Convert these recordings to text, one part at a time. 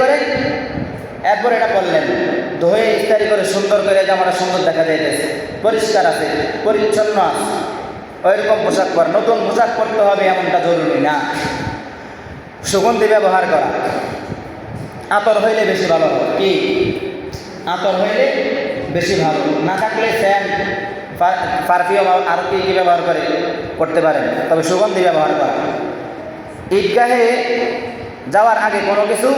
করে এরপর এটা করলেন, ধুয়ে ইস্তারি করে সুন্দর করে জামাটা সুন্দর দেখা যাইতেছে, পরিষ্কার আছে, পরিচ্ছন্ন আছে, ওইরকম পোশাক পর। নতুন পোশাক পরতে হবে এমনটা জরুরি না। সুগন্ধি ব্যবহার করা, আতর হইলে বেশি ভালো হয়। কি আতর হইলে বেশি ভালো, না থাকলে সেন্ট, পারফিউম আর কি কী ব্যবহার করতে পারেন, তবে সুগন্ধি ব্যবহার করা। ঈদগাহে যাওয়ার আগে কোনো কিছু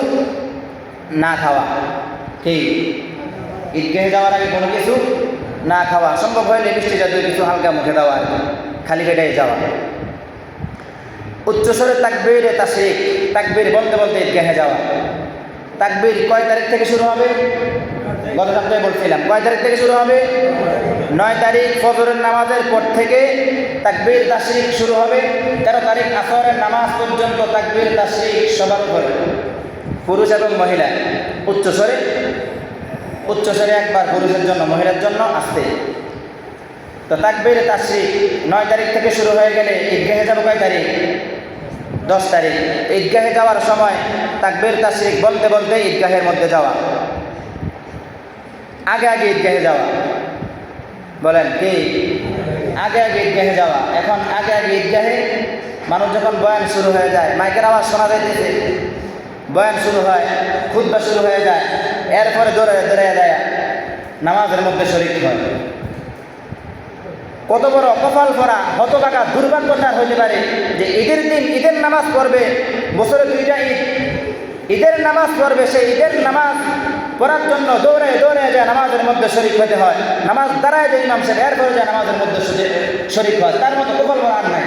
না খাওয়া। কি ঈদগাহে যাওয়ার আগে কোনো কিছু না খাওয়া, সম্ভব হইলে মিষ্টি জাতীয় কিছু হালকা মুখে দেওয়া, খালি পেটে যাওয়া। উচ্চস্বরে তাকবীরে তাশরিক, তাকবীর বলতে বলতে ঈদগাহে যাওয়া। তাকবীর কয় তারিখ থেকে শুরু হবে? গত সপ্তাহে বলছিলাম, কয় তারিখ থেকে শুরু হবে? 9 তারিখ ফজরের নামাজের পর থেকে তাকবীর তাশরিক শুরু হবে। 13 তারিখ আসরের নামাজ পর্যন্ত তাকবীর তাশরিক সবার উপরে, পুরুষ এবং মহিলা। উচ্চস্বরে একবার পুরুষের জন্য, মহিলার জন্য আসতে। তো তাকবীর তাশরিক 9 তারিখ থেকে শুরু হয়ে গেলে ঈদগাহে যাবো কয় তারিখ? 10 তারিখ। ঈদগাহে যাওয়ার সময় তাকবীর তাশরিক বলতে বলতে ঈদগাহের মধ্যে যাওয়া, আগে আগে ঈদগাহে যাওয়া। বলেন কি আগে আগে ঈদগাহে যাওয়া? এখন আগে আগে ঈদগাহে মানুষ যখন বয়ান শুরু হয়ে যায়, মাইকের আওয়াজ শোনা যাইতেছে, বয়ান শুরু হয়, খুতবা শুরু হয়ে যায়, এরপরে দৌড়ে যায় নামাজের মধ্যে শরীক হয়। কত বড় কপাল পরা, হতভাগা, দুর্ভাগ্যতার হইতে পারে যে ঈদের দিন ঈদের নামাজ পড়বে, বছরে 2টা ঈদ, ঈদের নামাজ পড়বে, সেই ঈদের নামাজ পড়ার জন্য দৌড়ে যায় নামাজের মধ্যে শরীক হতে হয়। নামাজ দাঁড়ায় যে ইমাম সাহেব, এরপরে যায় নামাজের মধ্যে শরীক হয়। তার মতো কপাল পরা আর নাই,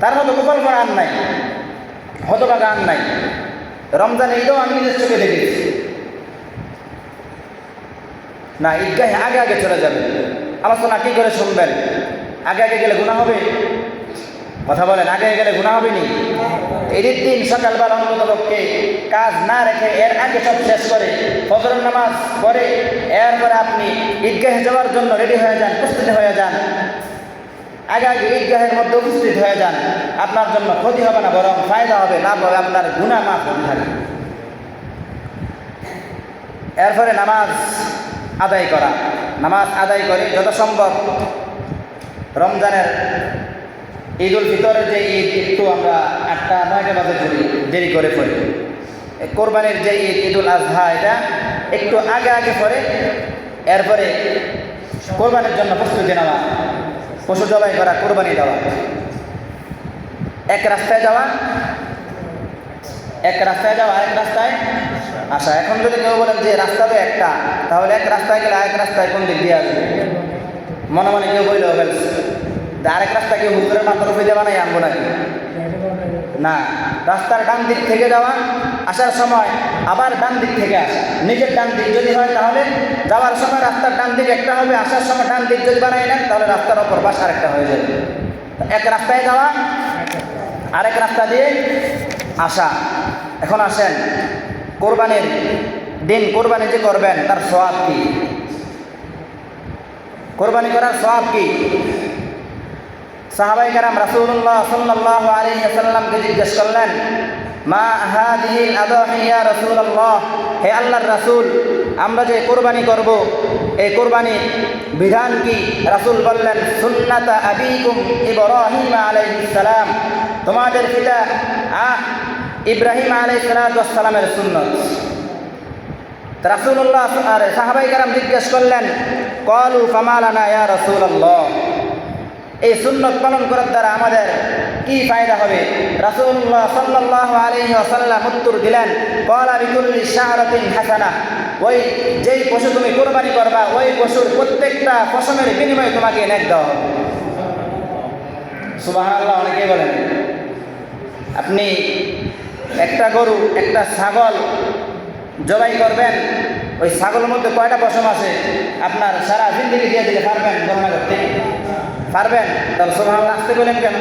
তার মতো কপাল পরা আর নাই, হতভাগা আর নাই। রমজান ঈদও আমি নিজের চোখে দেখেছি। না, ঈদগাহে আগে আগে চলে যাবেন। আলোচনা কী করে শুনবেন? আগে আগে গেলে গুনাহ হবে? কথা বলেন, আগে গেলে গুনাহ হবে নি? ঈদের দিন সকালবেলা অন্ততপক্ষে কাজ না রেখে এর আগে সব শেষ করে ফজরের নামাজ পড়ে এরপরে আপনি ঈদগাহে যাওয়ার জন্য রেডি হয়ে যান, প্রস্তুতি হয়ে যান। আগে আগে ঈদগাহের মধ্যে উপস্থিত হয়ে যান। আপনার জন্য ক্ষতি হবে না, বরং ফায়দা হবে, লাভ হবে, আপনার গুনাহ মাফ হতে থাকবে। এরপরে নামাজ আদায় করা, নামাজ আদায় করে যত সম্ভব রমজানের ঈদ উল ফিতরের যে ঈদ, একটু আমরা 8টা-9টা বাজে পড়ি, দেরি করে পড়ি। কোরবানির যে ঈদ, ঈদ উল আজহা, এটা একটু আগে আগে পড়ে এরপরে কোরবানির জন্য প্রস্তুতি নেওয়া, পশু জবাই করা, কোরবানি দেওয়া। এক রাস্তায় যাওয়া আরেক রাস্তায় আসা। এখন যদি কেউ বলেন যে রাস্তা তো একটা, তাহলে এক রাস্তায় গেলে আরেক রাস্তায় কোন দিক দিয়ে আসবে? মনে মনে কেউ বললেও বলছে আরেক রাস্তা কেউ হুজুরের মাথার উপরে যাওয়া নাই, আনবো নাকি? না, রাস্তার ডান দিক থেকে যাওয়া, আসার সময় আবার ডান দিক থেকে আসা। নিজের ডান দিক যদি হয় তাহলে যাওয়ার সময় রাস্তার ডান দিক একটা হবে, আসার সময় ডান দিক যদি বানাই নেন তাহলে রাস্তার অপর পাশ আরেকটা হয়ে যাবে। এক রাস্তায় যাওয়া, আরেক রাস্তা দিয়ে আসা। এখন আসেন, কোরবানির দিন কোরবানি যে করবেন তার সওয়াব কি? কোরবানি করার সওয়াব কি? সাহাবায়ে কেরাম রাসূলুল্লাহ সাল্লাল্লাহু আলাইহি ওয়াসাল্লামকে জিজ্ঞেস করলেন, মা হাদিহিল আদাহি ইয়া রাসূলুল্লাহ, হে আল্লাহর রাসূল, আমরা যে কোরবানি করব এই কোরবানির বিধান কি? রাসূল বললেন, সুন্নাতা আবিকুম ইব্রাহিম আলাইহিস সালাম, তোমাদের পিতা ইব্রাহিম আলাইহিস সালামের সুন্নত। রাসূলুল্লাহ আর সাহাবায়ে কেরাম জিজ্ঞেস করলেন, ক্বালু ফামা লানা ইয়া রাসূলুল্লাহ, এই সুন্নত পালন করার দ্বারা আমাদের কি ফায়দা হবে? রাসূলুল্লাহ সাল্লাল্লাহু আলাইহি ওয়াসাল্লাম উত্তর দিলেন, ক্বালা বিকুল্লি শাআরাতিন হাসানাহ, ওই যেই পশু তুমি কোরবানি করবা ওই পশুর প্রত্যেকটা পশমের বিনিময়ে তোমাকে নেক দেওয়া হবে। সুবহানাল্লাহ। অনেকেই বলেন আপনি একটা গরু, একটা ছাগল জবাই করবেন, ওই ছাগলের মধ্যে কয়টা পশম আছে আপনার সারা জিন্দেগি দিয়ে দিতে পারবেন? গণনা করতে পারবেন? তাহলে সুবহানাল্লাহ আসতে বলেন কেন?